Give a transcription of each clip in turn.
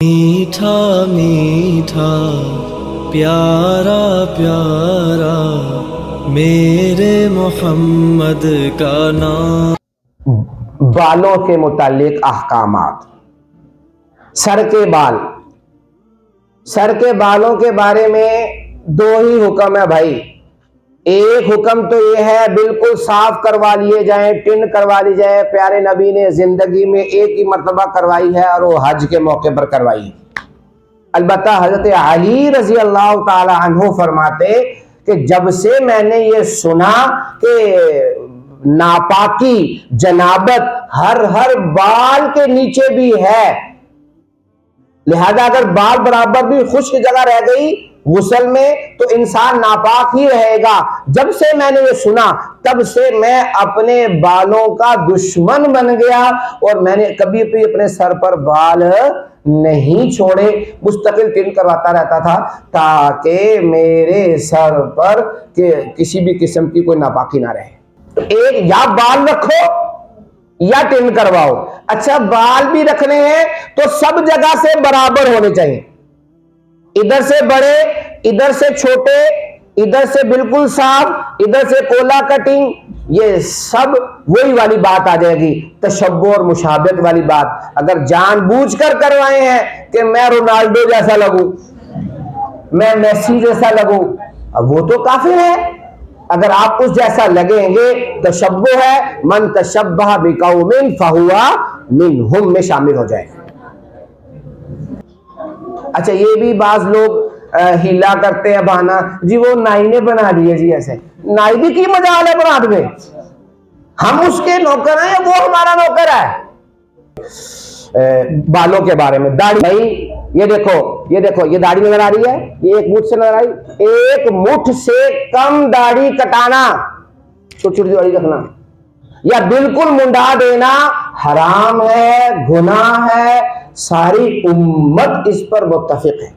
मीठा मीठा प्यारा प्यारा मेरे मोहम्मद का नाम। बालों के मुतालिक अहकामात। सर के बालों के बारे में दो ही हुक्म है भाई। एक हुक्म तो ये है बिल्कुल साफ करवा लिए जाएं, टिन करवा ली जाए। प्यारे नबी ने जिंदगी में एक ही मर्तबा करवाई है और वो हज के मौके पर करवाई है। अलबत्ता हजरत अली रजी अल्लाह ताला अन्हु फरमाते कि जब से मैंने ये सुना कि नापाकी जनाबत हर बाल के नीचे भी है, लिहाजा अगर बाल बराबर भी खुश्क जगह रह गई गुस्ल में तो इंसान नापाक ही रहेगा। जब से मैंने ये सुना तब से मैं अपने बालों का दुश्मन बन गया और मैंने कभी भी अपने सर पर बाल नहीं छोड़े, मुस्तकिल टिन करवाता रहता था ताकि मेरे सर पर किसी भी किस्म की कोई नापाकी ना रहे। तो एक या बाल रखो या टिन करवाओ। अच्छा, बाल भी रखने हैं तो सब जगह से बराबर होने चाहिए, इधर से बड़े, इधर से छोटे, इधर से बिल्कुल साफ, इधर से कोला कटिंग। ये सब वही वाली बात आ जाएगी, तशब्बुह और मुशाबहत वाली बात। अगर जानबूझकर करवाए हैं कि मैं रोनाल्डो जैसा लगूं, मैं मेसी जैसा लगूं, अब वो तो काफिर है। अगर आप उस जैसा लगेंगे तशब्बुह है, मन तशब्बह बिकौमिन फहुवा मिनहुम में शामिल हो जाए। अच्छा, ये भी बाज लोग हीला करते हैं बहाना, जी वो नाई ने बना दिए जी। ऐसे नाई भी की मजाल है बना दे, हम उसके नौकर हैं या वो हमारा नौकर है। बालों के बारे में, दाढ़ी भाई ये देखो ये दाढ़ी नजर आ रही है, ये एक मुठ से नजर आई, एक मुठ से कम दाढ़ी कटाना, छोटी छोटी दाढ़ी रखना या बिल्कुल मुंडा देना हराम है, गुनाह है। सारी उम्मत इस पर मुत्तफिक है।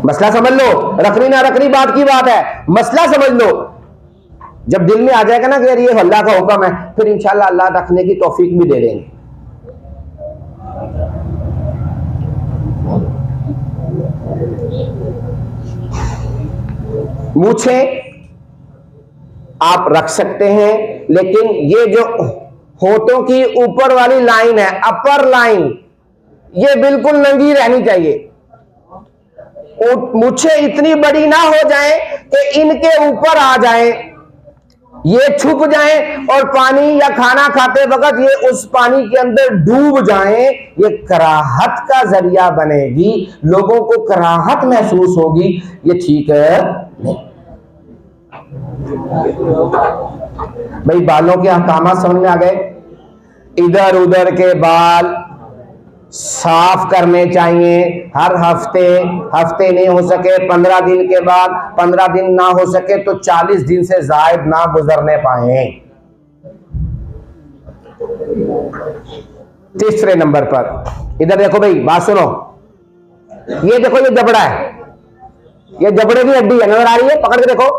मसला समझ लो, रखनी ना रखनी बात की बात है, मसला समझ लो। जब दिल में आ जाएगा ना कि यार ये अल्लाह का हुक्म है, फिर इंशाल्लाह अल्लाह रखने की तौफीक भी दे देंगे। मूछे आप रख सकते हैं, लेकिन ये जो होठों की ऊपर वाली लाइन है, अपर लाइन, ये बिल्कुल नंगी रहनी चाहिए। मूछें इतनी बड़ी ना हो जाए कि इनके ऊपर आ जाए, ये छुप जाए और पानी या खाना खाते वक्त ये उस पानी के अंदर डूब जाए, ये कराहत का जरिया बनेगी, लोगों को कराहत महसूस होगी। ये ठीक है नहीं। भाई बालों के अहकाम समझ में आ गए। इधर उधर के बाल साफ करने चाहिए हर हफ्ते नहीं हो सके 15 दिन के बाद, 15 दिन ना हो सके तो 40 दिन से जायद ना गुजरने पाए। तीसरे नंबर पर इधर देखो भाई, बात सुनो, ये देखो ये जबड़ा है, ये जबड़े की हड्डी है, नजर आ रही है, पकड़ के देखो,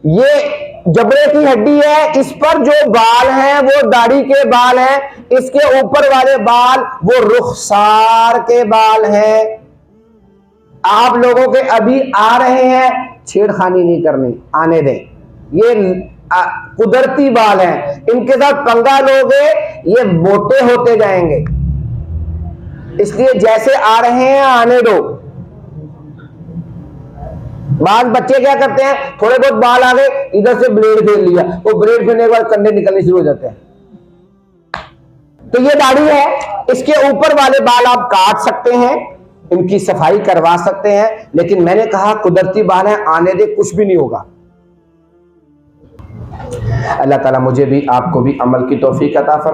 ये जबड़े की हड्डी है। इस पर जो बाल हैं वो दाढ़ी के बाल हैं, इसके ऊपर वाले बाल वो रुखसार के बाल हैं। आप लोगों के अभी आ रहे हैं, छेड़खानी नहीं करनी, आने दें। ये कुदरती बाल हैं, इनके साथ पंगा लोगे ये मोटे होते जाएंगे, इसलिए जैसे आ रहे हैं आने दो। बाद बच्चे क्या करते हैं, थोड़े बहुत बाल आ गए, इधर से ब्लेड फेर लिया, वो ब्लेड फेरने के बाद कंधे निकलने शुरू हो जाते हैं। तो ये दाढ़ी है, इसके ऊपर वाले बाल आप काट सकते हैं, इनकी सफाई करवा सकते हैं, लेकिन मैंने कहा कुदरती बाल है, आने दे, कुछ भी नहीं होगा। अल्लाह ताला मुझे भी आपको भी अमल की तौफीक अता फरमाए।